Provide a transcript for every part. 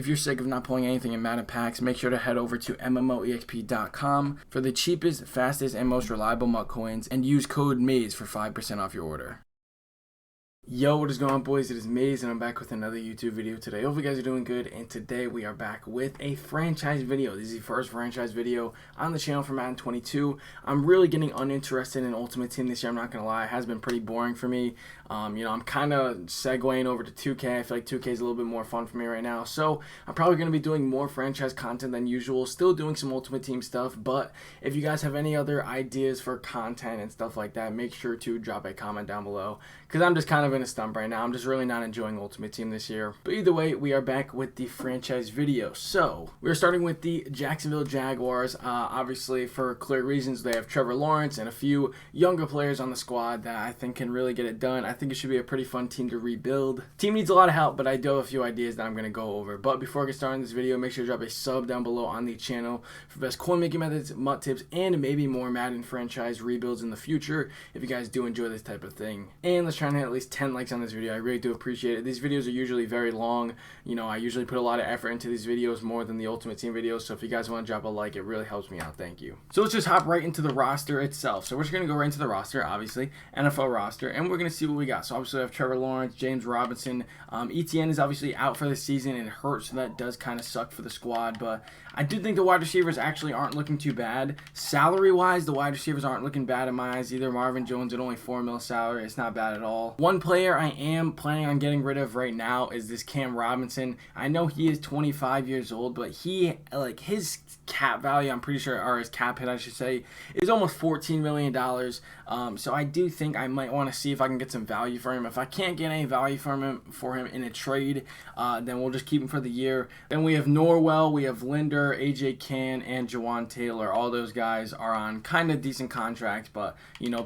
If you're sick of not pulling anything in Madden packs, make sure to head over to MMOEXP.com for the cheapest, fastest, and most reliable MUT coins, and use code MAZE for 5% off your order. Yo, what is going on, boys? It is Maze, and I'm back with another YouTube video today. Hope you guys are doing good, and today we are back with a franchise video. This is the first franchise video on the channel for Madden 22. I'm really getting uninterested in Ultimate Team this year, I'm not going to lie. It has been pretty boring for me. I'm kind of segueing over to 2K. I feel like 2K is a little bit more fun for me right now. So I'm probably going to be doing more franchise content than usual. Still doing some Ultimate Team stuff, but if you guys have any other ideas for content and stuff like that, make sure to drop a comment down below, because I'm just kind of in a stump right now. I'm just really not enjoying Ultimate Team this year. But either way, we are back with the franchise video. So we're starting with the Jacksonville Jaguars. Obviously, for clear reasons, they have Trevor Lawrence and a few younger players on the squad that I think can really get it done. I think it should be a pretty fun team to rebuild. Team needs a lot of help, but I do have a few ideas that I'm going to go over. But before I get started in this video, make sure to drop a sub down below on the channel for best coin making methods, MUT tips, and maybe more Madden franchise rebuilds in the future if you guys do enjoy this type of thing. And let's try and hit at least 10 likes on this video. I really do appreciate it. These videos are usually very long. I usually put a lot of effort into these videos, more than the Ultimate Team videos. So if you guys want to drop a like, it really helps me out. Thank you. So let's just hop right into the roster itself. So we're just going to go right into the roster, obviously, NFL roster, and we're going to see what we got. So obviously we have Trevor Lawrence, James Robinson. ETN is obviously out for the season and hurt, so that does kind of suck for the squad. But I do think the wide receivers actually aren't looking too bad. Salary-wise, the wide receivers aren't looking bad in my eyes either. Marvin Jones at only $4 million salary. It's not bad at all. One player I am planning on getting rid of right now is this Cam Robinson. I know he is 25 years old, but his cap value, I'm pretty sure, or his cap hit, I should say, is almost $14 million. So I do think I might want to see if I can get some value for him. If I can't get any value for him in a trade, then we'll just keep him for the year. Then we have Norwell, we have Linder, AJ Cann, and Jawan Taylor. All those guys are on kind of decent contracts, but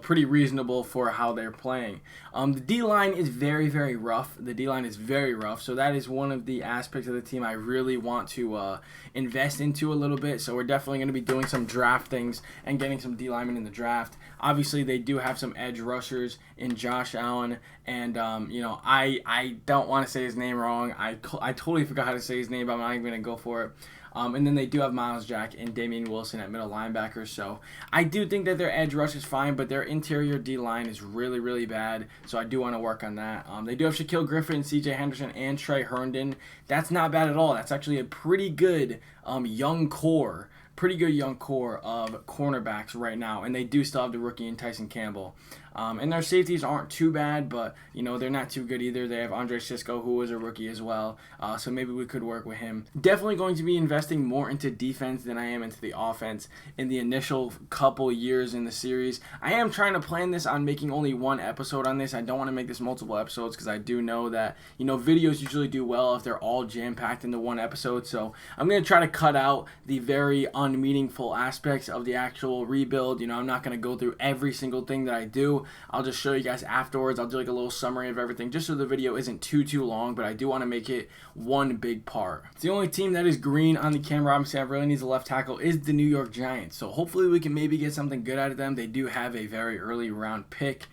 pretty reasonable for how they're playing. The D-line is very, very rough. The D-line is very rough, so that is one of the aspects of the team I really want to invest into a little bit. So we're definitely going to be doing some draft things and getting some D-linemen in the draft. Obviously, they do have some edge rushers in Josh Allen, and I don't want to say his name wrong. I totally forgot how to say his name, but I'm not even going to go for it. And then they do have Miles Jack and Damian Wilson at middle linebacker. So I do think that their edge rush is fine, but their interior D-line is really, really bad. So I do want to work on that. They do have Shaquille Griffin, CJ Henderson, and Trey Herndon. That's not bad at all. That's actually a pretty good young core. Pretty good young core of cornerbacks right now. And they do still have the rookie in Tyson Campbell. And their safeties aren't too bad, but, they're not too good either. They have Andre Cisco, who is a rookie as well, so maybe we could work with him. Definitely going to be investing more into defense than I am into the offense in the initial couple years in the series. I am trying to plan this on making only one episode on this. I don't want to make this multiple episodes because I do know that, videos usually do well if they're all jam-packed into one episode, so I'm going to try to cut out the very unmeaningful aspects of the actual rebuild. I'm not going to go through every single thing that I do. I'll just show you guys afterwards. I'll do like a little summary of everything just so the video isn't too long, but I do want to make it one big part. The only team that is green on the Cam Robinson that really needs a left tackle is the New York Giants. So hopefully we can maybe get something good out of them. They do have a very early round pick.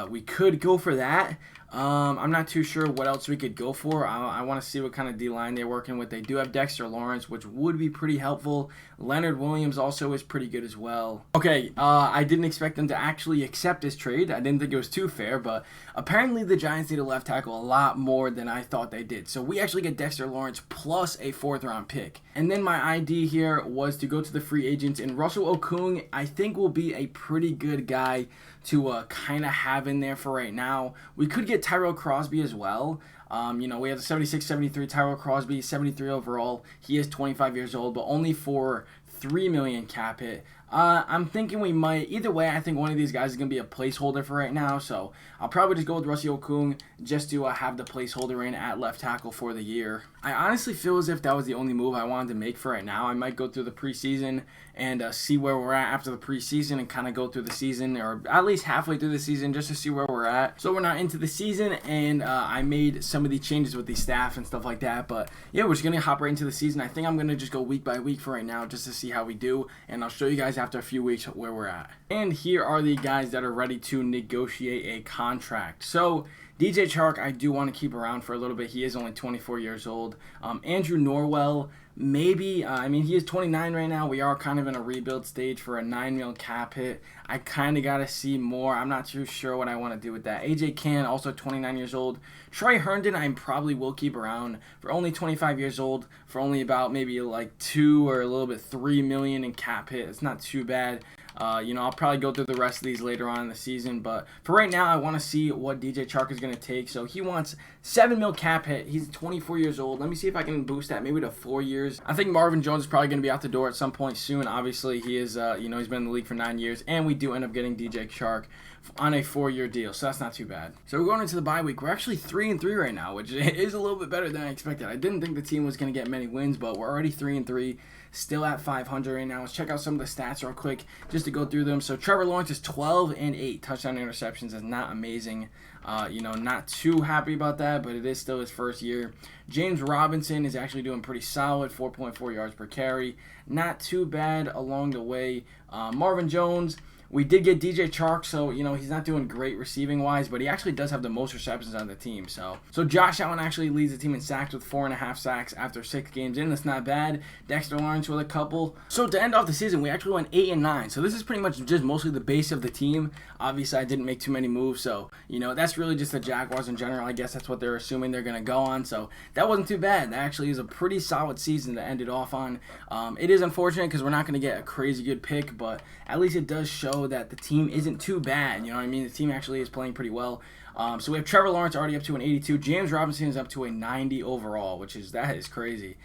We could go for that. I'm not too sure what else we could go for. I want to see what kind of D-line they're working with. They do have Dexter Lawrence, which would be pretty helpful. Leonard Williams also is pretty good as well. Okay, I didn't expect them to actually accept this trade. I didn't think it was too fair, but apparently the Giants need a left tackle a lot more than I thought they did. So we actually get Dexter Lawrence plus a 4th round pick. And then my idea here was to go to the free agents, and Russell Okung I think will be a pretty good guy to kind of have in there for right now. We could get Tyrell Crosby as well. We have the 76, 73 Tyrell Crosby, 73 overall. He is 25 years old, but only for $3 million cap hit. I'm thinking we might, either way, I think one of these guys is going to be a placeholder for right now, so I'll probably just go with Russell Okung just to have the placeholder in at left tackle for the year. I honestly feel as if that was the only move I wanted to make for right now. I might go through the preseason and see where we're at after the preseason and kind of go through the season, or at least halfway through the season, just to see where we're at. So we're not into the season, and I made some of the changes with the staff and stuff like that, but yeah, we're just going to hop right into the season. I think I'm going to just go week by week for right now just to see how we do, and I'll show you guys after a few weeks where we're at. And here are the guys that are ready to negotiate a contract. So DJ Chark, I do want to keep around for a little bit. He is only 24 years old. Andrew Norwell, maybe. I mean, he is 29 right now. We are kind of in a rebuild stage for a $9 million cap hit. I kind of got to see more. I'm not too sure what I want to do with that. AJ Cann, also 29 years old. Trey Herndon, I probably will keep around for only 25 years old, for only about maybe like 2 or a little bit 3 million in cap hit. It's not too bad. I'll probably go through the rest of these later on in the season, but for right now, I want to see what DJ Chark is going to take. So he wants $7 million cap hit. He's 24 years old. Let me see if I can boost that maybe to 4 years. I think Marvin Jones is probably going to be out the door at some point soon. Obviously, he is, he's been in the league for 9 years, and we do end up getting DJ Chark on a 4-year deal, so that's not too bad. So we're going into the bye week. We're actually 3-3 right now, which is a little bit better than I expected. I didn't think the team was going to get many wins, but we're already 3-3. Still at 500 right now. Let's check out some of the stats real quick just to go through them. So Trevor Lawrence is 12-8 touchdown interceptions. Is not amazing. Not too happy about that, but it is still his first year. James Robinson is actually doing pretty solid, 4.4 yards per carry. Not too bad along the way. Marvin Jones, we did get DJ Chark, so, he's not doing great receiving-wise, but he actually does have the most receptions on the team. So Josh Allen actually leads the team in sacks with 4.5 sacks after 6 games in. That's not bad. Dexter Lawrence with a couple. So to end off the season, we actually went 8-9. So this is pretty much just mostly the base of the team. Obviously, I didn't make too many moves, so, that's really just the Jaguars in general. I guess that's what they're assuming they're going to go on. So that wasn't too bad. That actually is a pretty solid season to end it off on. It is unfortunate because we're not going to get a crazy good pick, but at least it does show that the team isn't too bad. The team actually is playing pretty well. So we have Trevor Lawrence already up to an 82. James Robinson is up to a 90 overall, that is crazy.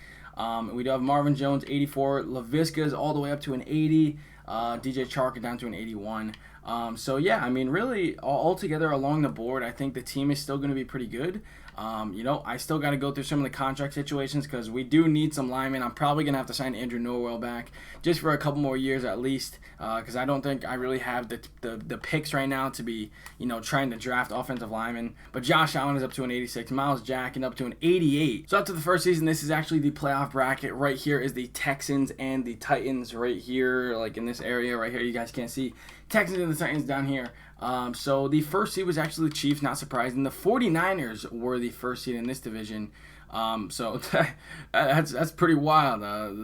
We do have Marvin Jones, 84. Laviska is all the way up to an 80. DJ Chark down to an 81. Really, all together along the board, I think the team is still going to be pretty good. I still got to go through some of the contract situations because we do need some linemen. I'm probably going to have to sign Andrew Norwell back just for a couple more years at least because I don't think I really have the picks right now to be, trying to draft offensive linemen. But Josh Allen is up to an 86. Miles Jack up to an 88. So after the first season, this is actually the playoff bracket. Right here is the Texans and the Titans right here, like in this area right here. You guys can't see. Texans and the Titans down here. So the first seed was actually the Chiefs, not surprising. The 49ers were the first seed in this division. So that's pretty wild.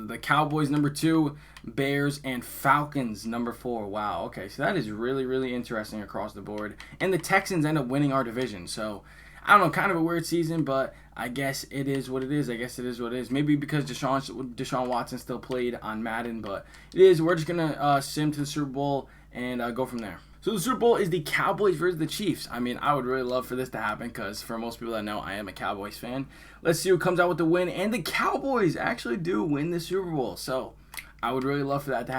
The Cowboys number 2, Bears, and Falcons number 4. Wow, okay, so that is really, really interesting across the board. And the Texans end up winning our division. So I don't know, kind of a weird season, but I guess it is what it is. Maybe because Deshaun Watson still played on Madden, but it is. We're just going to sim to the Super Bowl and go from there. So the Super Bowl is the Cowboys versus the Chiefs. I mean, I would really love for this to happen because for most people that know, I am a Cowboys fan. Let's see who comes out with the win. And the Cowboys actually do win the Super Bowl. So I would really love for that to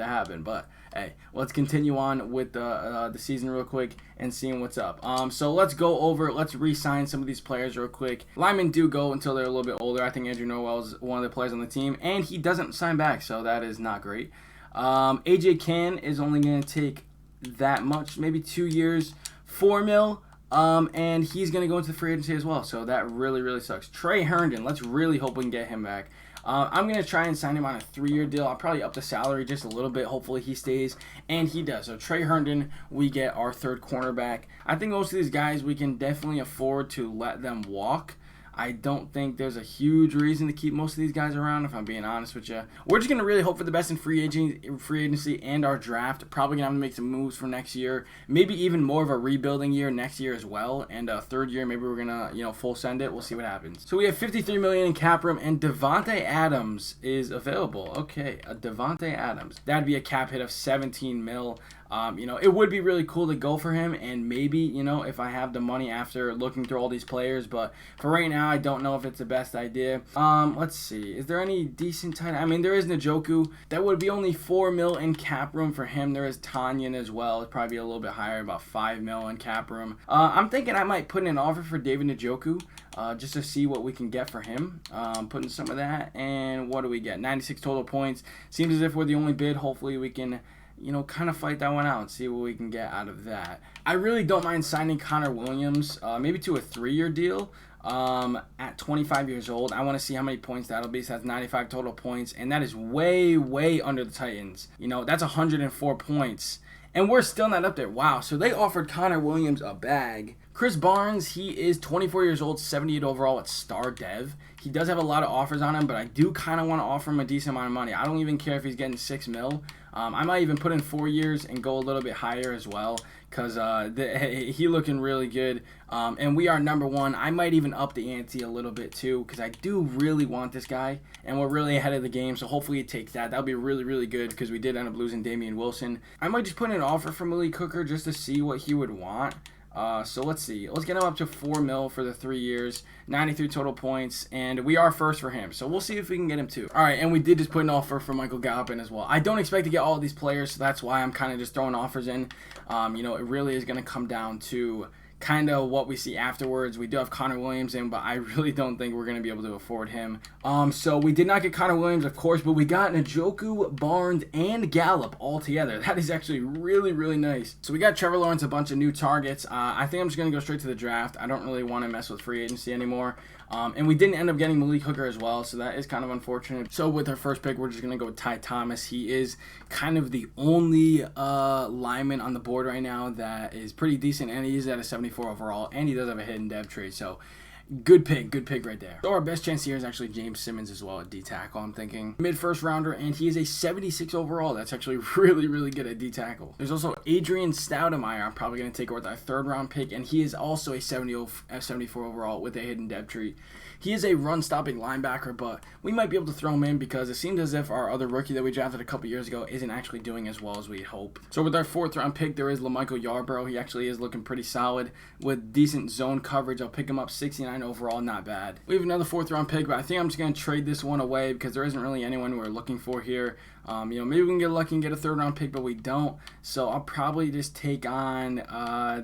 happen. But hey, let's continue on with the season real quick and seeing what's up. So let's re-sign some of these players real quick. Linemen do go until they're a little bit older. I think Andrew Norwell is one of the players on the team, and he doesn't sign back, so that is not great. AJ Cann is only going to take that much, maybe 2 years, $4 million, and he's going to go into the free agency as well, so that really, really sucks. Trey Herndon, let's really hope we can get him back. I'm going to try and sign him on a 3-year deal. I'll probably up the salary just a little bit. Hopefully he stays, and he does. So Trey Herndon, we get our third cornerback. I think most of these guys, we can definitely afford to let them walk. I don't think there's a huge reason to keep most of these guys around, if I'm being honest with you. We're just going to really hope for the best in free agency and our draft. Probably going to have to make some moves for next year. Maybe even more of a rebuilding year next year as well. And a third year, maybe we're going to, full send it. We'll see what happens. So we have $53 million in cap room, and Devontae Adams is available. Okay, Devontae Adams. That'd be a cap hit of $17 million. It would be really cool to go for him, and maybe, if I have the money after looking through all these players, but for right now, I don't know if it's the best idea. Let's see. Is there any decent tight end? I mean, there is Njoku. That would be only $4 million in cap room for him. There is Tanyan as well. It'd probably be a little bit higher, about $5 million in cap room. I'm thinking I might put in an offer for David Njoku, just to see what we can get for him. Putting some of that, and what do we get? 96 total points. Seems as if we're the only bid. Hopefully we can kind of fight that one out and see what we can get out of that. I really don't mind signing Connor Williams, maybe to a 3-year deal at 25 years old. I want to see how many points that'll be. So that's 95 total points, and that is way, way under the Titans. That's 104 points. And we're still not up there. Wow, so they offered Connor Williams a bag. Chris Barnes, he is 24 years old, 78 overall at Star Dev. He does have a lot of offers on him, but I do kind of want to offer him a decent amount of money. I don't even care if he's getting $6 million. I might even put in 4 years and go a little bit higher as well, because he looking really good. And we are number one. I might even up the ante a little bit too, because I do really want this guy, and we're really ahead of the game, so hopefully it takes that. That would be really, really good, because we did end up losing Damian Wilson. I might just put in an offer for Malik Hooker just to see what he would want. So let's see. Let's get him up to $4 million for the 3 years, 93 total points, and we are first for him. So we'll see if we can get him too. All right, and we did just put an offer for Michael Gallup in as well. I don't expect to get all of these players, so that's why I'm kind of just throwing offers in. It really is going to come down to kind of what we see afterwards. We do have Connor Williams in, but I really don't think we're going to be able to afford him. So we did not get Connor Williams, of course, but we got Njoku, Barnes, and Gallup all together. That is actually really, really nice. So we got Trevor Lawrence, a bunch of new targets. I think I'm just going to go straight to the draft. I don't really want to mess with free agency anymore. And we didn't end up getting Malik Hooker as well, so that is kind of unfortunate. So with our first pick, we're just going to go with Ty Thomas. He is kind of the only lineman on the board right now that is pretty decent, and he is at a 74 overall, and he does have a hidden dev trade, so good pick right there. So our best chance here is actually James Simmons as well at D-tackle, I'm thinking. Mid-first rounder, and he is a 76 overall. That's actually really, really good at D-tackle. There's also Adrian Stoudemire. I'm probably going to take with our third-round pick, and he is also a 74 overall with a hidden depth tree. He is a run-stopping linebacker, but we might be able to throw him in because it seems as if our other rookie that we drafted a couple years ago isn't actually doing as well as we hope. So with our fourth-round pick, there is LaMichael Yarbrough. He actually is looking pretty solid with decent zone coverage. I'll pick him up 69 overall, not bad. We have another fourth-round pick, but I think I'm just going to trade this one away because there isn't really anyone we're looking for here. Maybe we can get lucky and get a third-round pick, but we don't. So I'll probably just take on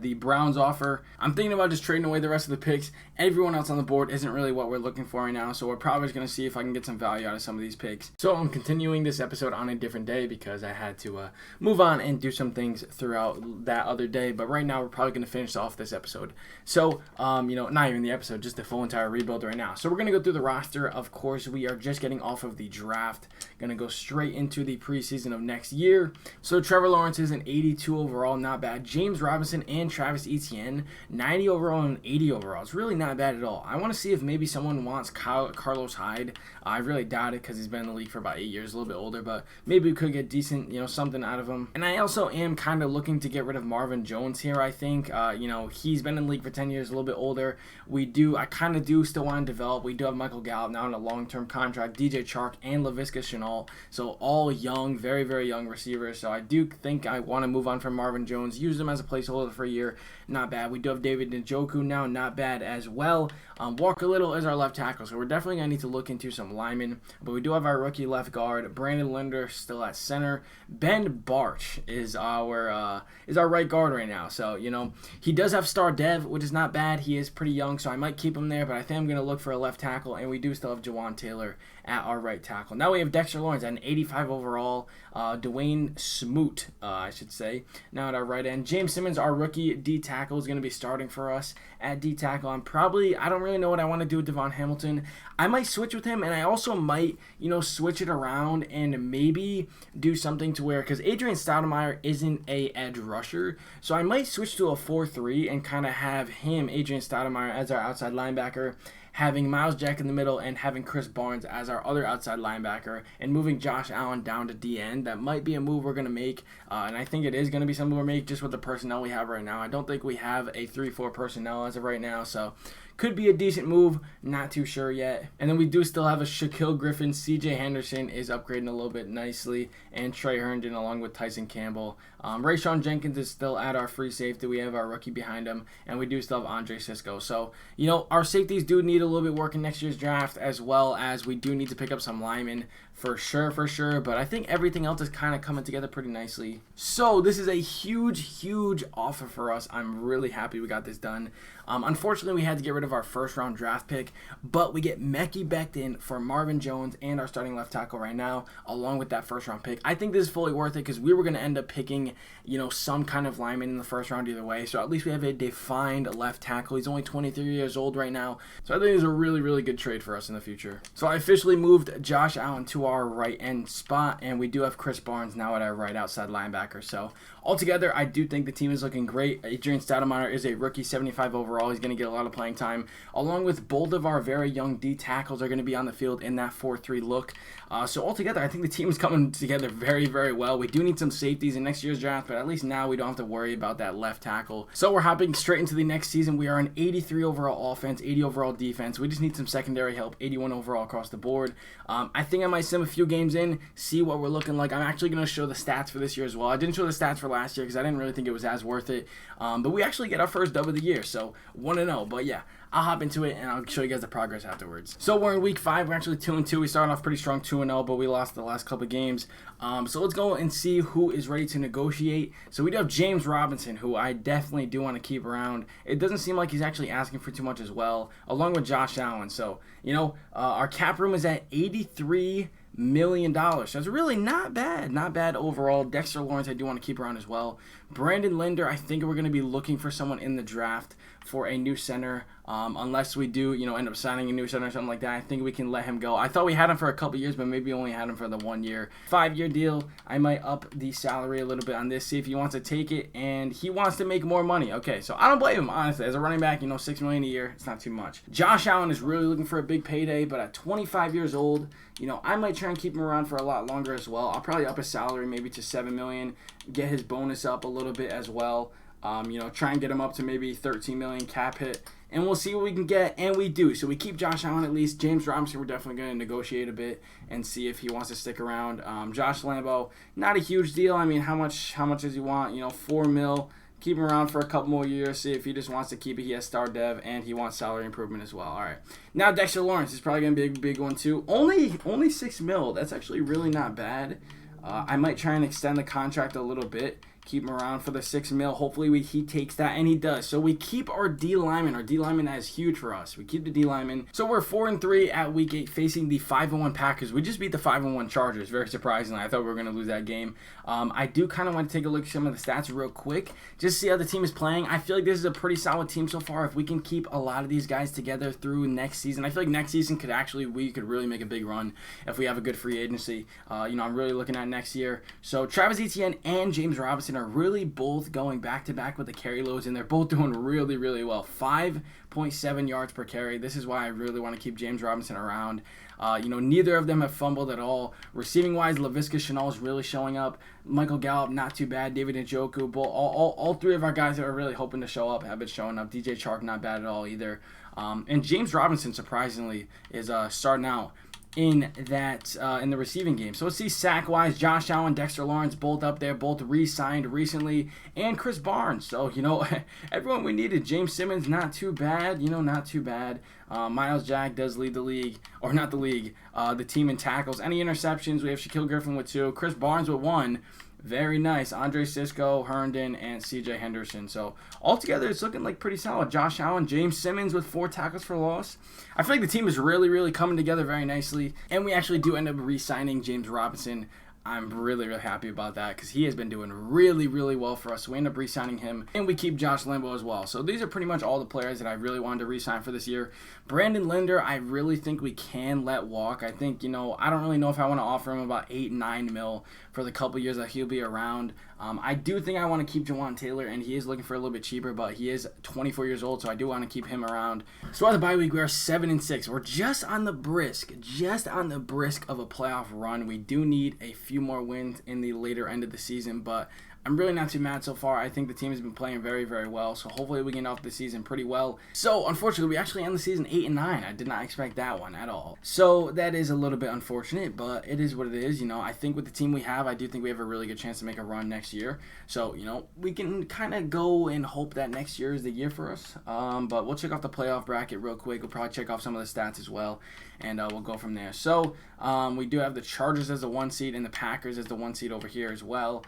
the Browns offer. I'm thinking about just trading away the rest of the picks. Everyone else on the board isn't really what we're looking for right now, so we're probably just going to see if I can get some value out of some of these picks. So I'm continuing this episode on a different day because I had to move on and do some things throughout that other day, but right now we're probably going to finish off this episode. So, not even the episode, just the full entire rebuild right now. So we're going to go through the roster. Of course, we are just getting off of the draft. Going to go straight into the preseason of next year. So Trevor Lawrence is an 82 overall, not bad. James Robinson and Travis Etienne, 90 overall and 80 overall. It's really not bad at all. I want to see if maybe someone wants Carlos Hyde. I really doubt it because he's been in the league for about 8 years, a little bit older, but maybe we could get decent, something out of him. And I also am kind of looking to get rid of Marvin Jones here, I think. He's been in the league for 10 years, a little bit older. I kind of do still want to develop. We do have Michael Gallup now on a long-term contract, DJ Chark, and Laviska Shenault. So all young, very, very young receivers. So I do think I want to move on from Marvin Jones, use him as a placeholder for a year. Not bad. We do have David Njoku now, not bad as well. Walker Little is our left tackle, so we're definitely going to need to look into some linemen. But we do have our rookie left guard, Brandon Linder, still at center. Ben Barch is our right guard right now. So, he does have star dev, which is not bad. He is pretty young, so I might keep him there, but I think I'm going to look for a left tackle, and we do still have Jawan Taylor at our right tackle. Now we have Dexter Lawrence at an 85 overall. Dwayne Smoot, I should say, now at our right end. James Simmons, our rookie D-tackle, is going to be starting for us at D-tackle. I don't really know what I want to do with Devon Hamilton. I might switch with him, and I also might, switch it around and maybe do something to where, because Adrian Stoudemire isn't a edge rusher, so I might switch to a 4-3 and kind of have him, Adrian Stoudemire, as our outside linebacker, having Miles Jack in the middle and having Chris Barnes as our other outside linebacker and moving Josh Allen down to D-end. That might be a move we're going to make, and I think it is going to be something we'll make just with the personnel we have right now. I don't think we have a 3-4 personnel as of right now, so could be a decent move, not too sure yet. And then we do still have a Shaquille Griffin. CJ Henderson is upgrading a little bit nicely, and Trey Herndon along with Tyson Campbell. Rayshawn Jenkins is still at our free safety. We have our rookie behind him, and we do still have Andre Sisco. So, our safeties do need a little bit work in next year's draft, as well as we do need to pick up some linemen for sure. But I think everything else is kind of coming together pretty nicely. So this is a huge offer for us. I'm really happy we got this done. Unfortunately, we had to get rid of of our first-round draft pick, but we get Mekhi Becton for Marvin Jones and our starting left tackle right now, along with that first-round pick. I think this is fully worth it because we were going to end up picking, some kind of lineman in the first round either way. So at least we have a defined left tackle. He's only 23 years old right now, so I think it's a really, really good trade for us in the future. So I officially moved Josh Allen to our right end spot, and we do have Chris Barnes now at our right outside linebacker. So altogether, I do think the team is looking great. Adrian Stoudemire is a rookie, 75 overall. He's going to get a lot of playing time, along with both of our very young D tackles are going to be on the field in that 4-3 look. So altogether, I think the team is coming together very, very well. We do need some safeties in next year's draft, but at least now we don't have to worry about that left tackle. So we're hopping straight into the next season. We are an 83 overall offense, 80 overall defense. We just need some secondary help, 81 overall across the board. I think I might sim a few games in, see what we're looking like. I'm actually going to show the stats for this year as well. I didn't show the stats for last year because I didn't really think it was as worth it. But we actually get our first dub of the year, so 1-0. But yeah, I'll hop into it and I'll show you guys the progress afterwards. So we're in week 5. We're actually 2-2. We started off pretty strong 2-0, but we lost the last couple of games. So let's go and see who is ready to negotiate. So we do have James Robinson, who I definitely do want to keep around. It doesn't seem like he's actually asking for too much as well, along with Josh Allen. So, our cap room is at $83 million. So it's really not bad overall. Dexter Lawrence I do want to keep around as well. Brandon Linder, I think we're going to be looking for someone in the draft for a new center, unless we do end up signing a new center or something like that. I think we can let him go. I thought we had him for a couple years, but maybe only had him for the 1 year. 5-year deal. I might up the salary a little bit on this, see if he wants to take it, and he wants to make more money. Okay, so I don't blame him, honestly. As a running back, $6 million a year, it's not too much. Josh Allen is really looking for a big payday, but at 25 years old, I might try and keep him around for a lot longer as well. I'll probably up his salary maybe to $7 million, get his bonus up a little bit as well. Try and get him up to maybe $13 million cap hit, and we'll see what we can get, and we do. So we keep Josh Allen at least. James Robinson, we're definitely going to negotiate a bit and see if he wants to stick around. Josh Lambo, not a huge deal. I mean, how much does he want? $4 million. Keep him around for a couple more years, see if he just wants to keep it. He has star dev, and he wants salary improvement as well. All right. Now, Dexter Lawrence is probably going to be a big one, too. Only $6 million. That's actually really not bad. I might try and extend the contract a little bit. Keep him around for the $6 million. Hopefully he takes that, and he does. So we keep our D lineman. Our D lineman is huge for us. We keep the D lineman. So we're 4-3 at week 8, facing the 5-1 Packers. We just beat the 5-1 Chargers. Very surprisingly, I thought we were going to lose that game. I do kind of want to take a look at some of the stats real quick, just see how the team is playing. I feel like this is a pretty solid team so far. If we can keep a lot of these guys together through next season, I feel like next season we could really make a big run if we have a good free agency. I'm really looking at next year. So Travis Etienne and James Robinson are really both going back-to-back with the carry loads, and they're both doing really, really well. 5.7 yards per carry. This is why I really want to keep James Robinson around. Neither of them have fumbled at all. Receiving-wise, Laviska Shenault is really showing up. Michael Gallup, not too bad. David Njoku, all three of our guys that are really hoping to show up have been showing up. DJ Chark, not bad at all either. And James Robinson, surprisingly, is starting out in the receiving game. So let's see sack-wise. Josh Allen, Dexter Lawrence, both up there, both re-signed recently, and Chris Barnes. So, everyone we needed. James Simmons, not too bad, not too bad. Miles Jack does lead the league, or not the league, the team in tackles. Any interceptions? We have Shaquille Griffin with 2, Chris Barnes with 1. Very nice. Andre Sisco, Herndon, and C.J. Henderson. So, altogether, it's looking like pretty solid. Josh Allen, James Simmons with 4 tackles for loss. I feel like the team is really, really coming together very nicely. And we actually do end up re-signing James Robinson. I'm really, really happy about that because he has been doing really, really well for us. So we end up re-signing him, and we keep Josh Lambo as well. So these are pretty much all the players that I really wanted to re-sign for this year. Brandon Linder, I really think we can let walk. I think, I don't really know if I want to offer him about $8-9 million for the couple years that he'll be around. I do think I want to keep Jawan Taylor, and he is looking for a little bit cheaper, but he is 24 years old, so I do want to keep him around. So at the bye week, we are 7-6. We're just on the brisk of a playoff run. We do need a few more wins in the later end of the season, but I'm really not too mad so far. I think the team has been playing very, very well, so hopefully we get off the season pretty well. So, unfortunately, we actually end the season 8-9. I did not expect that one at all. So, that is a little bit unfortunate, but it is what it is. I think with the team we have, I do think we have a really good chance to make a run next year. So, we can kind of go and hope that next year is the year for us. But we'll check off the playoff bracket real quick. We'll probably check off some of the stats as well, and we'll go from there. So, we do have the Chargers as the 1 seed and the Packers as the 1 seed over here as well.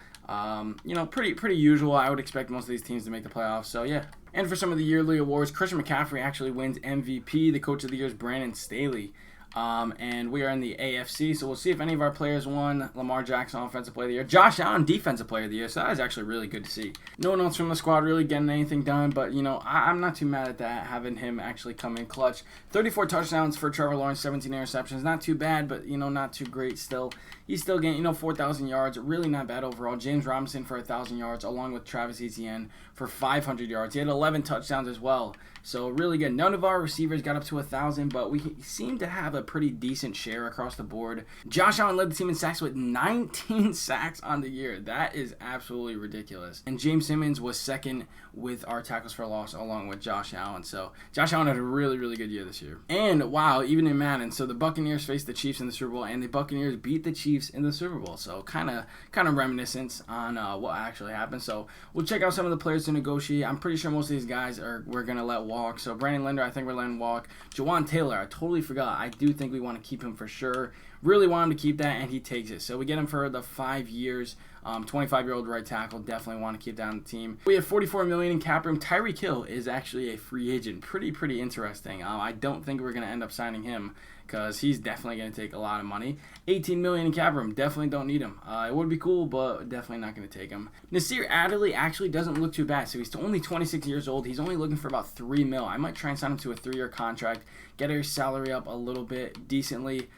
Pretty usual. I would expect most of these teams to make the playoffs. So, yeah, And for some of the yearly awards, Christian McCaffrey actually wins MVP. The Coach of the Year is Brandon Staley. And we are in the AFC, so we'll see if any of our players won. Lamar Jackson, Offensive Player of the Year. Josh Allen, Defensive Player of the Year, so that is actually really good to see. No one else from the squad really getting anything done, but, you know, I'm not too mad at that, having him actually come in clutch. 34 touchdowns for Trevor Lawrence, 17 interceptions. Not too bad, but, you know, not too great still. He's still getting, you know, 4,000 yards. Really not bad overall. James Robinson for 1,000 yards, along with Travis Etienne for 500 yards. He had 11 touchdowns as well. So really good. None of our receivers got up to 1,000, but we seem to have a pretty decent share across the board. Josh Allen led the team in sacks with 19 sacks on the year. That is absolutely ridiculous. And James Simmons was second with our tackles for loss along with Josh Allen. So Josh Allen had a really, really good year this year. And wow, even in Madden, so the Buccaneers faced the Chiefs in the Super Bowl, and the Buccaneers beat the Chiefs in the Super Bowl. So kind of reminiscence on what actually happened. So we'll check out some of the players to negotiate. I'm pretty sure most of these guys we're going to let walk. So Brandon Linder, I think we're letting walk. Jawan Taylor, I totally forgot. I do think we want to keep him for sure. Really want him to keep that, and he takes it. So we get him for the 5 years. 25-year-old right tackle. Definitely want to keep that on the team. We have $44 million in cap room. Tyreek Hill is actually a free agent. Pretty interesting. I don't think we're going to end up signing him because he's definitely going to take a lot of money. $18 million in cap room. Definitely don't need him. It would be cool, but definitely not going to take him. Nasir Adderley actually doesn't look too bad. So he's only 26 years old. He's only looking for about $3 million. I might try and sign him to a 3-year contract, get his salary up a little bit decently.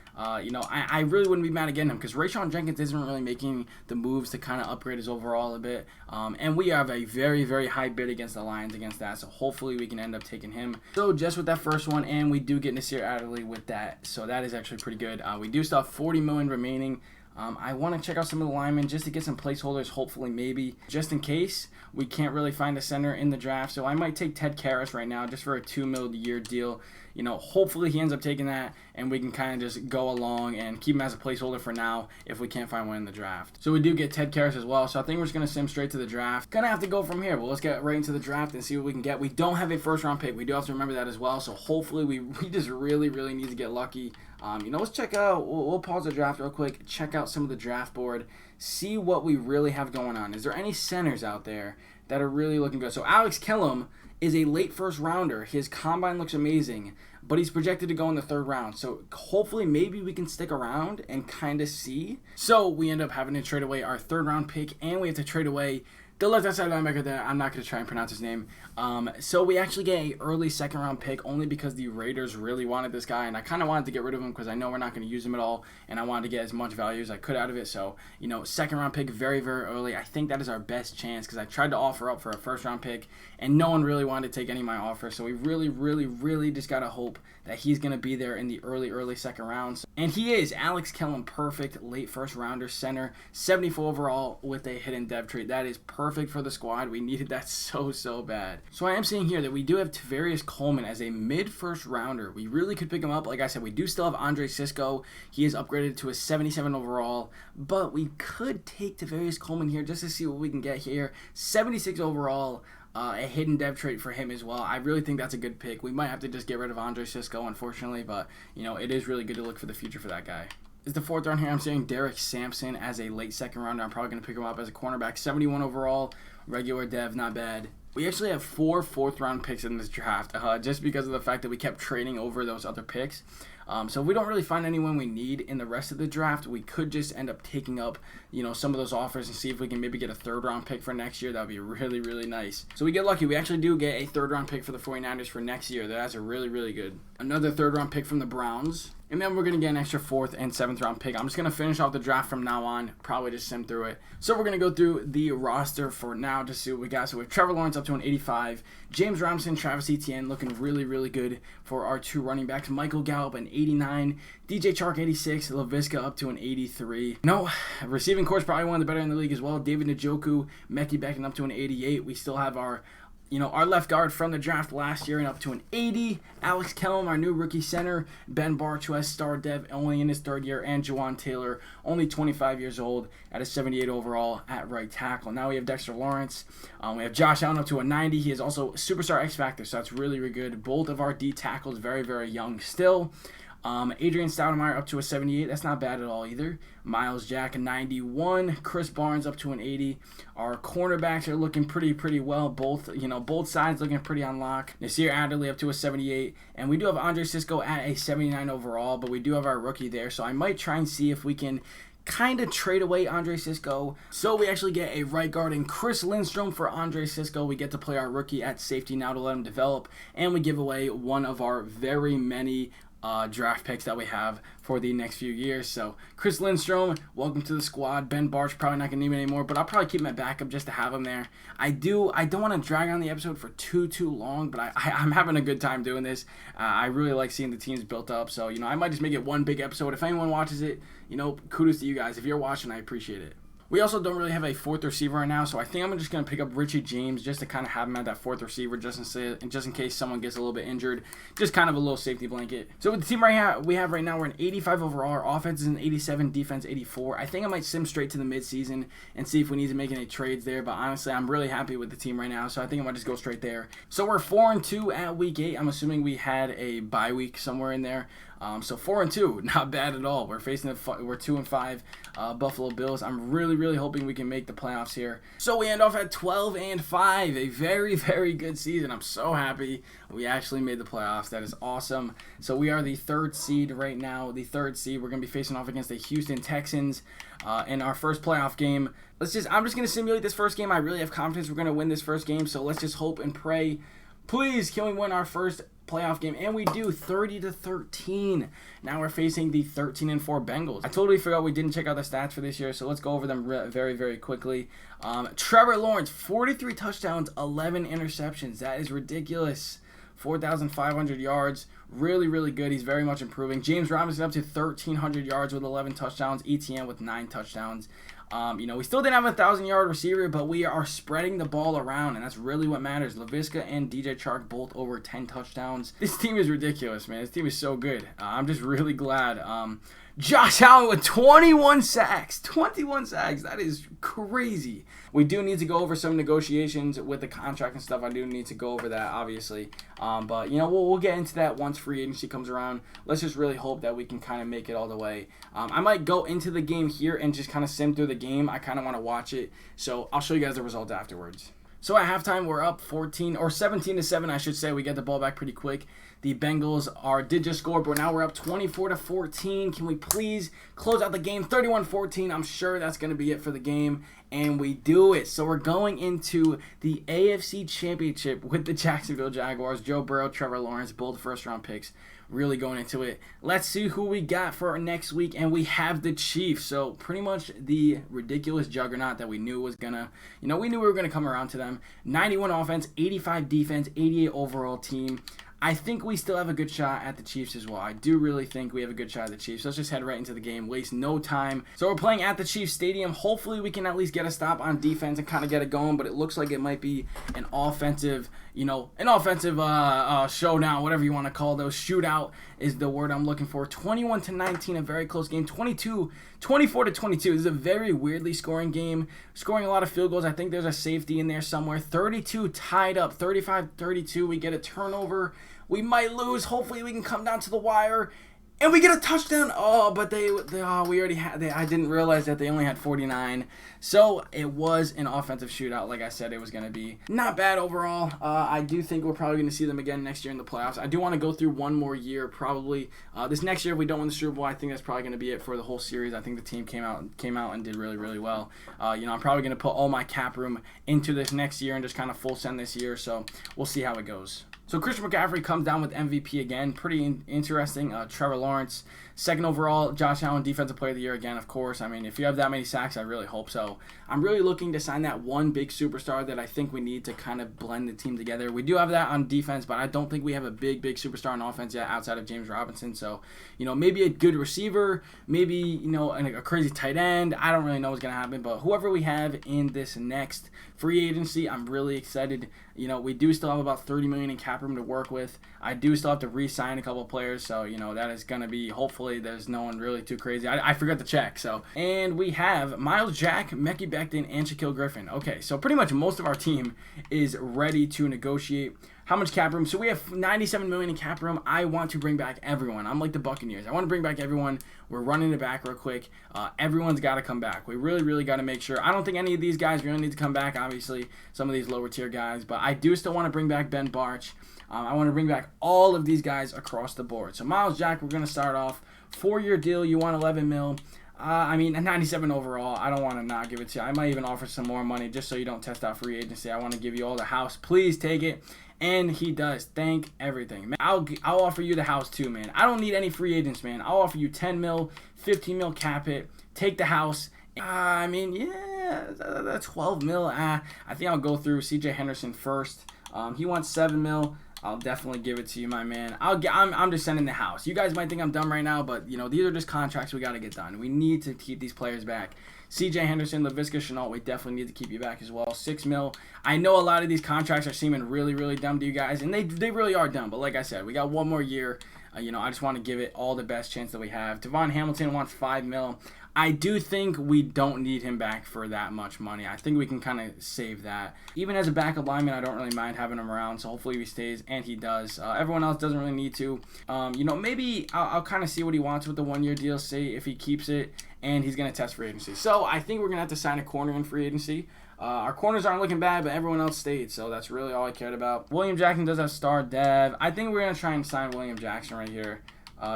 You know, I really wouldn't be mad at getting him because Rayshon Jenkins isn't really making the moves to kind of upgrade his overall a bit. And we have a very high bid against the Lions against that, so hopefully we can end up taking him. So just with that first one, and we do get Nasir Adderley with that, so that is actually pretty good. We do still have $40 million remaining. I want to check out some of the linemen just to get some placeholders, hopefully maybe, just in case we can't really find a center in the draft. So I might take Ted Karras right now just for a $2 million a year deal. You know, hopefully he ends up taking that, and we can kind of just go along and keep him as a placeholder for now if we can't find one in the draft. So we do get Ted Karras as well, so I think we're just going to sim straight to the draft. Gonna have to go from here, but let's get right into the draft and see what we can get. We don't have a first-round pick. We do have to remember that as well, so hopefully we just really need to get lucky. You know, let's check out, we'll pause the draft real quick, check out some of the draft board, see what we really have going on. Is there any centers out there that are really looking good? So Alex Kellum is a late first rounder. His combine looks amazing, but he's projected to go in the 3rd round. So hopefully maybe we can stick around and kind of see. So we end up having to trade away our 3rd round pick, and we have to trade away the left outside linebacker there. I'm not going to try and pronounce his name. So we actually get an early 2nd round pick only because the Raiders really wanted this guy, and I kind of wanted to get rid of him because I know we're not going to use him at all, and I wanted to get as much value as I could out of it. So, you know, 2nd round pick very early. I think that is our best chance because I tried to offer up for a 1st round pick, and no one really wanted to take any of my offers. So we really just got to hope that he's going to be there in the early 2nd rounds. And he is. Alex Kellum, perfect late 1st rounder center, 74 overall with a hidden dev trait. That is perfect for the squad. We needed that so bad. So I am seeing here that we do have Tavarius Coleman as a mid-1st rounder. We really could pick him up. Like I said, we do still have Andre Sisco. He is upgraded to a 77 overall, but we could take Tavarius Coleman here just to see what we can get here. 76 overall. A hidden dev trait for him as well. I really think that's a good pick. We might have to just get rid of Andre Sisco, unfortunately, but, you know, it is really good to look for the future for that guy. Is the 4th round here. I'm saying Derek Sampson as a late 2nd rounder. I'm probably going to pick him up as a cornerback. 71 overall, regular dev, not bad. We actually have 4 4th round picks in this draft just because of the fact that we kept trading over those other picks. So if we don't really find anyone we need in the rest of the draft, we could just end up taking up, you know, some of those offers and see if we can maybe get a 3rd round pick for next year. That would be really nice. So we get lucky. We actually do get a 3rd round pick for the 49ers for next year. That's a really good. Another 3rd round pick from the Browns. And then we're going to get an extra 4th and 7th round pick. I'm just going to finish off the draft from now on. Probably just sim through it. So we're going to go through the roster for now to see what we got. So we have Trevor Lawrence up to an 85. James Robinson, Travis Etienne looking really good for our 2 running backs. Michael Gallup an 89. DJ Chark 86. Laviska up to an 83. No, receiving course probably one of the better in the league as well. David Njoku, Mekhi Becton up to an 88. We still have our left guard from the draft last year and up to an 80. Alex Kellum, our new rookie center. Ben Barchuez, star dev, only in his 3rd year. And Jawan Taylor, only 25 years old at a 78 overall at right tackle. Now we have Dexter Lawrence. We have Josh Allen up to a 90. He is also superstar X Factor, so that's really good. Both of our D tackles very young still. Adrian Stoudemire up to a 78. That's not bad at all either. Miles Jack, a 91. Chris Barnes up to an 80. Our cornerbacks are looking pretty well. Both sides looking pretty on lock. Nasir Adderley up to a 78. And we do have Andre Cisco at a 79 overall, but we do have our rookie there. So I might try and see if we can kind of trade away Andre Cisco. So we actually get a right guard in Chris Lindstrom for Andre Cisco. We get to play our rookie at safety now to let him develop. And we give away one of our very many draft picks that we have for the next few years. So Chris Lindstrom, welcome to the squad. Ben Barch, probably not gonna need him anymore, but I'll probably keep him at backup just to have him there. I don't want to drag on the episode for too long, but I'm having a good time doing this. I really like seeing the teams built up, so I might just make it one big episode. If anyone watches it, kudos to you guys. If you're watching, I appreciate it. We also don't really have a fourth receiver right now, so I think I'm just going to pick up Richie James just to kind of have him at that fourth receiver just in case someone gets a little bit injured. Just kind of a little safety blanket. So with the team we have right now, we're an 85 overall. Our offense is an 87, defense 84. I think I might sim straight to the midseason and see if we need to make any trades there, but honestly, I'm really happy with the team right now, so I think I might just go straight there. So we're 4-2 at week 8. I'm assuming we had a bye week somewhere in there. So 4-2, not bad at all. We're facing we're 2-5 Buffalo Bills. I'm really hoping we can make the playoffs here. So we end off at 12-5, a very good season. I'm so happy we actually made the playoffs. That is awesome. So we are the 3rd seed right now. The 3rd seed. We're gonna be facing off against the Houston Texans in our first playoff game. I'm just gonna simulate this first game. I really have confidence we're gonna win this first game. So let's just hope and pray. Please, can we win our first playoff game? And we do, 30-13. Now we're facing the 13-4 Bengals. I totally forgot we didn't check out the stats for this year, so let's go over them very quickly. Trevor Lawrence, 43 touchdowns, 11 interceptions. That is ridiculous. 4,500 yards. Really good. He's very much improving. James Robinson up to 1,300 yards with 11 touchdowns. ETN with 9 touchdowns. We still didn't have a 1,000-yard receiver, but we are spreading the ball around, and that's really what matters. Laviska and DJ Chark both over 10 touchdowns. This team is ridiculous, man. This team is so good. I'm just really glad. Josh Allen with 21 sacks. 21 sacks. That is crazy. We do need to go over some negotiations with the contract and stuff. I do need to go over that, obviously. But, we'll get into that once free agency comes around. Let's just really hope that we can kind of make it all the way. I might go into the game here and just kind of sim through the game. I kind of want to watch it. So I'll show you guys the results afterwards. So at halftime, we're up 17-7, I should say. We get the ball back pretty quick. The Bengals did just score, but now we're up 24-14. Can we please close out the game? 31-14. I'm sure that's going to be it for the game, and we do it. So we're going into the AFC Championship with the Jacksonville Jaguars. Joe Burrow, Trevor Lawrence, both first-round picks. Really going into it. Let's see who we got for our next week, and we have the Chiefs. So pretty much the ridiculous juggernaut that we knew was gonna, we knew we were gonna come around to them. 91 offense, 85 defense, 88 overall team. I think we still have a good shot at the Chiefs as well. I do really think we have a good shot at the Chiefs. Let's just head right into the game. Waste no time. So we're playing at the Chiefs Stadium. Hopefully we can at least get a stop on defense and kind of get it going, but it looks like it might be an offensive, showdown, whatever you want to call those. Shootout is the word I'm looking for. 21-19, a very close game. 24-22. This is a very weirdly scoring game. Scoring a lot of field goals. I think there's a safety in there somewhere. 32 tied up. 35-32. We get a turnover. We might lose. Hopefully we can come down to the wire. And we get a touchdown. Oh, but we already had. I didn't realize that they only had 49. So it was an offensive shootout, like I said it was going to be. Not bad overall. I do think we're probably going to see them again next year in the playoffs. I do want to go through one more year, probably. This next year, if we don't win the Super Bowl, I think that's probably going to be it for the whole series. I think the team came out and did really well. I'm probably going to put all my cap room into this next year and just kind of full send this year. So we'll see how it goes. So Christian McCaffrey comes down with MVP again. Pretty interesting. Trevor Lawrence, 2nd overall. Josh Allen, Defensive Player of the Year again, of course. I mean, if you have that many sacks, I really hope so. I'm really looking to sign that one big superstar that I think we need to kind of blend the team together. We do have that on defense, but I don't think we have a big superstar on offense yet outside of James Robinson. So, maybe a good receiver, maybe, a crazy tight end. I don't really know what's going to happen, but whoever we have in this next free agency, I'm really excited. We do still have about $30 million in cap room to work with. I do still have to re-sign a couple of players, so that is going to be, hopefully there's no one really too crazy. I forgot to check. And we have Miles Jack, Mekhi Becton, and Shaquille Griffin. Okay, so pretty much most of our team is ready to negotiate. How much cap room? So we have $97 million in cap room. I want to bring back everyone. I'm like the Buccaneers. I want to bring back everyone. We're running it back real quick. Everyone's got to come back. We really got to make sure. I don't think any of these guys really need to come back, obviously, some of these lower tier guys. But I do still want to bring back Ben Barch. I want to bring back all of these guys across the board. So Miles Jack, we're going to start off. 4-year deal, you want 11 mil. I mean, a 97 overall. I don't want to not give it to you. I might even offer some more money just so you don't test out free agency. I want to give you all the house. Please take it. And he does. Thank everything. Man, I'll offer you the house too, man. I don't need any free agents, man. I'll offer you 10 mil, 15 mil cap it. Take the house. I mean, yeah, that's 12 mil. I think I'll go through CJ Henderson first. He wants 7 mil. I'll definitely give it to you, my man. I'm just sending the house. You guys might think I'm dumb right now, but, you know, these are just contracts we got to get done. We need to keep these players back. CJ Henderson, Laviska Shenault, we definitely need to keep you back as well. 6 mil. I know a lot of these contracts are seeming really dumb to you guys, and they really are dumb. But like I said, we got one more year. You know, I just want to give it all the best chance that we have. Devon Hamilton wants 5 mil. I do think we don't need him back for that much money. I think we can kind of save that. Even as a backup lineman, I don't really mind having him around, so hopefully he stays, and he does. Everyone else doesn't really need to. You know, maybe I'll kind of see what he wants with the 1-year deal, see if he keeps it, and he's going to test free agency. So I think we're going to have to sign a corner in free agency. Our corners aren't looking bad, but everyone else stayed, so that's really all I cared about. William Jackson does have star dev. I think we're going to try and sign William Jackson right here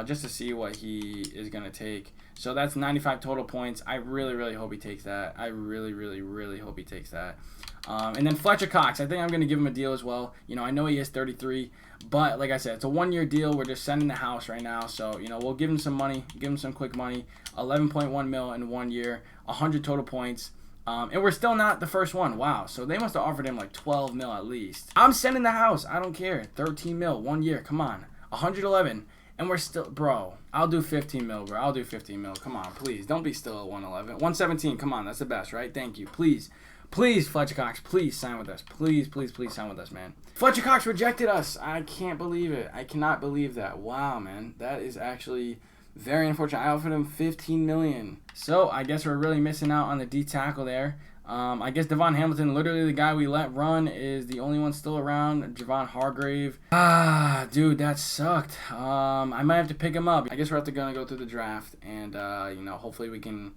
just to see what he is going to take. So that's 95 total points. I really hope he takes that. I really hope he takes that. And then Fletcher Cox, I think I'm going to give him a deal as well. You know, I know he is 33, but like I said, it's a 1-year deal. We're just sending the house right now. So, you know, we'll give him some money, give him some quick money. 11.1 mil in 1 year, 100 total points. And we're still not the first one. Wow. So they must have offered him like 12 mil at least. I'm sending the house. I don't care. 13 mil, 1 year. Come on. 111. And we're still, bro, I'll do 15 mil, bro. I'll do 15 mil. Come on, please. Don't be still at 111. 117, come on. That's the best, right? Thank you. Please, Fletcher Cox, please sign with us. Please sign with us, man. Fletcher Cox rejected us. I can't believe it. I cannot believe that. Wow, man. That is actually very unfortunate. I offered him 15 million. So I guess we're really missing out on the D tackle there. I guess Devon Hamilton, literally the guy we let run, is the only one still around. Javon Hargrave. Dude, that sucked. I might have to pick him up. I guess we're going to go through the draft, and, you know, hopefully we can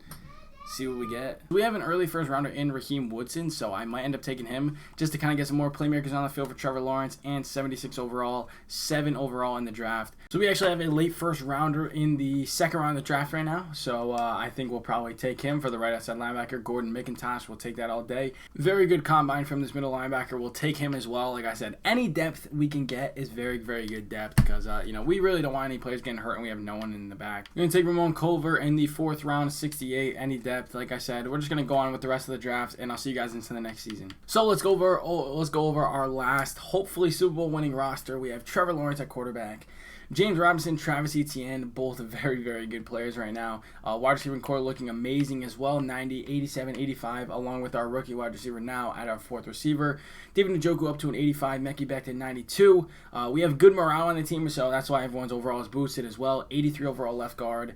see what we get. We have an early first rounder in Raheem Woodson, so I might end up taking him just to kind of get some more playmakers on the field for Trevor Lawrence, and 76 overall, 7 overall in the draft. So we actually have a late first rounder in the second round of the draft right now, so I think we'll probably take him for the right outside linebacker. Gordon McIntosh, we'll take that all day. Very good combine from this middle linebacker. We'll take him as well. Like I said, any depth we can get is very good depth because, you know, we really don't want any players getting hurt and we have no one in the back. We're going to take Ramon Culver in the 4th round, 68, any depth. Like I said, we're just going to go on with the rest of the draft, and I'll see you guys into the next season. So let's go over our last, hopefully, Super Bowl winning roster. We have Trevor Lawrence at quarterback, James Robinson, Travis Etienne, both very good players right now. Wide receiver core looking amazing as well, 90, 87, 85, along with our rookie wide receiver now at our 4th receiver. David Njoku up to an 85, Mekhi Becton 92. We have good morale on the team, so that's why everyone's overall is boosted as well. 83 overall left guard.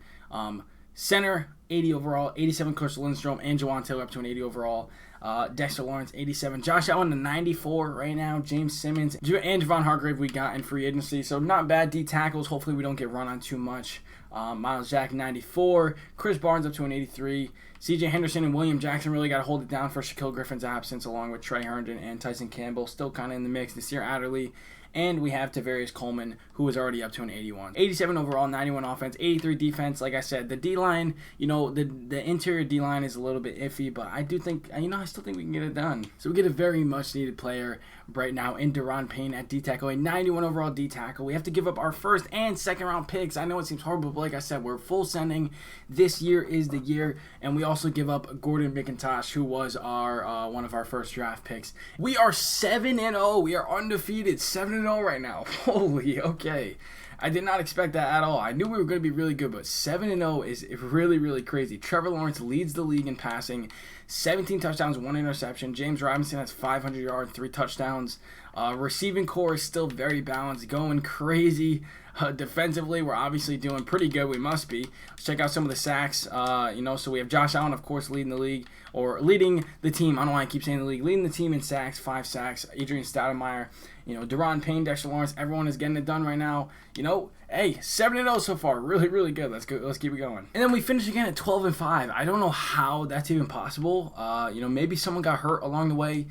Center, 80 overall, 87 Chris Lindstrom, and Jawan Taylor up to an 80 overall. Dexter Lawrence, 87. Josh Allen to 94 right now. James Simmons and Javon Hargrave we got in free agency. So not bad D tackles. Hopefully we don't get run on too much. Miles Jack, 94. Chris Barnes up to an 83. CJ Henderson and William Jackson really got to hold it down for Shaquille Griffin's absence, along with Trey Herndon and Tyson Campbell. Still kind of in the mix. Nasir Adderley. And we have Tavarius Coleman, who is already up to an 81. 87 overall, 91 offense, 83 defense. Like I said, the D-line, you know, the interior D-line is a little bit iffy, but I do think, you know, I still think we can get it done. So we get a very much needed player right now in Deron Payne at D-tackle, a 91 overall D-tackle. We have to give up our 1st and 2nd round picks. I know it seems horrible, but like I said, we're full sending. This year is the year, and we also give up Gordon McIntosh, who was our one of our first draft picks. We are 7-0. We are undefeated, 7-0 right now. Holy, okay. I did not expect that at all. I knew we were going to be really good, but 7-0 is really crazy. Trevor Lawrence leads the league in passing, 17 touchdowns, 1 interception. James Robinson has 500 yards, 3 touchdowns. Receiving core is still very balanced, going crazy. Defensively, we're obviously doing pretty good. We must be. Let's check out some of the sacks. So we have Josh Allen, of course, leading the league, or leading the team. I don't know why I keep saying the league. Leading the team in sacks, 5 sacks. Adrian Stoudemire, Deron Payne, Dexter Lawrence. Everyone is getting it done right now. Hey, 7-0 so far. Really, really good. Let's go. Let's keep it going. And then we finish again at 12-5. I don't know how that's even possible. Maybe someone got hurt along the way.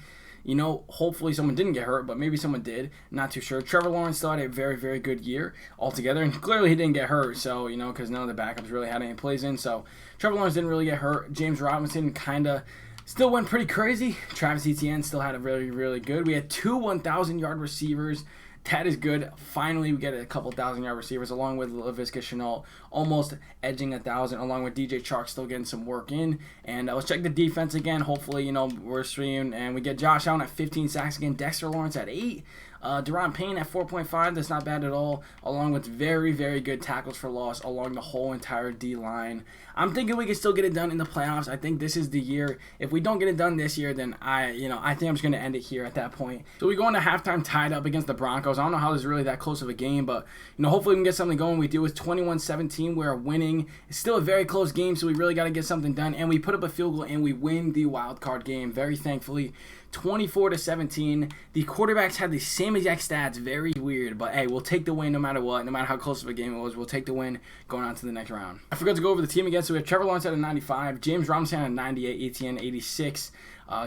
Hopefully someone didn't get hurt, but maybe someone did. Not too sure. Trevor Lawrence still had a very, very good year altogether, and clearly he didn't get hurt, so, because none of the backups really had any plays in, so Trevor Lawrence didn't really get hurt. James Robinson kind of still went pretty crazy. Travis Etienne still had a really, really good. We had 2 1,000-yard receivers. That is good. Finally, we get a couple 1,000-yard receivers, along with Laviska Shenault almost edging 1,000, along with DJ Chark still getting some work in. And let's check the defense again. Hopefully, we're streaming, and we get Josh Allen at 15 sacks again. Dexter Lawrence at 8. Deron Payne at 4.5. That's not bad at all, along with very, very good tackles for loss along the whole entire D-line. I'm thinking we can still get it done in the playoffs. I think this is the year. If we don't get it done this year, then I think I'm just going to end it here at that point. So we go into halftime tied up against the Broncos. I don't know how this is really that close of a game, but, hopefully we can get something going. We do with 21-17. We're winning. It's still a very close game, so we really got to get something done. And we put up a field goal, and we win the wild card game, very thankfully. 24-17. The quarterbacks had the same exact stats. Very weird, but hey, we'll take the win no matter what. No matter how close of a game it was, we'll take the win going on to the next round. I forgot to go over the team again. So we have Trevor Lawrence at a 95, James Robinson at 98, Etienne 86,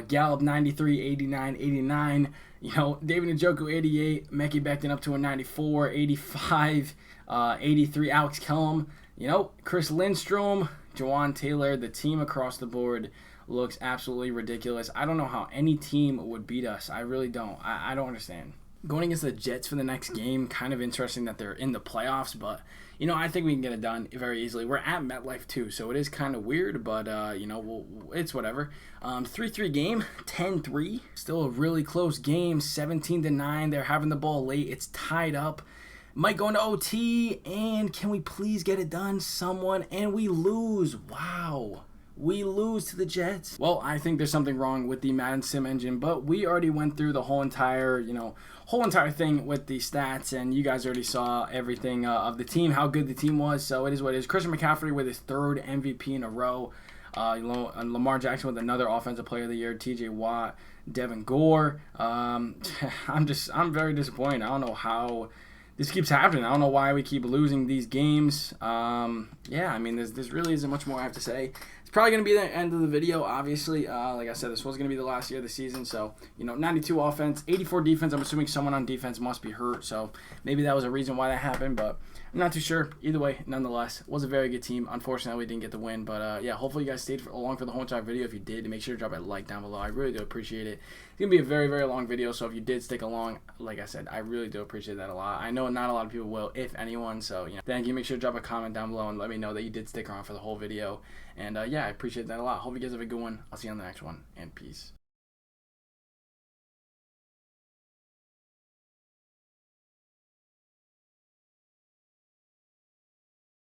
Gallup 93, 89, 89. David Njoku 88, Mekhi Becton up to a 94, 85, 83. Alex Kellum. Chris Lindstrom, Jawan Taylor. The team across the board looks absolutely ridiculous. I don't know how any team would beat us. I really don't. I don't understand. Going against the Jets for the next game, kind of interesting that they're in the playoffs, but, I think we can get it done very easily. We're at MetLife, too, so it is kind of weird, but, it's whatever. 3-3 game, 10-3. Still a really close game, 17-9. They're having the ball late. It's tied up. Might go into OT, and can we please get it done? Someone, and we lose. Wow. We lose to the Jets. Well, I think there's something wrong with the Madden Sim engine, but we already went through the whole entire thing with the stats, and you guys already saw everything of the team, how good the team was, so it is what it is. Christian McCaffrey with his 3rd MVP in a row. And Lamar Jackson with another Offensive Player of the Year. TJ Watt, Devin Gore. I'm very disappointed. I don't know how this keeps happening. I don't know why we keep losing these games. This really isn't much more I have to say. It's probably going to be the end of the video, obviously. Like I said, this was going to be the last year of the season. So, 92 offense, 84 defense. I'm assuming someone on defense must be hurt. So, maybe that was a reason why that happened. But I'm not too sure. Either way, nonetheless, it was a very good team. Unfortunately, we didn't get the win. But, hopefully you guys stayed along for the whole entire video. If you did, make sure to drop a like down below. I really do appreciate it. It's going to be a very, very long video. So, if you did stick along, like I said, I really do appreciate that a lot. I know not a lot of people will, if anyone. So, thank you. Make sure to drop a comment down below and let me know that you did stick around for the whole video. And, I appreciate that a lot. Hope you guys have a good one. I'll see you on the next one, and peace.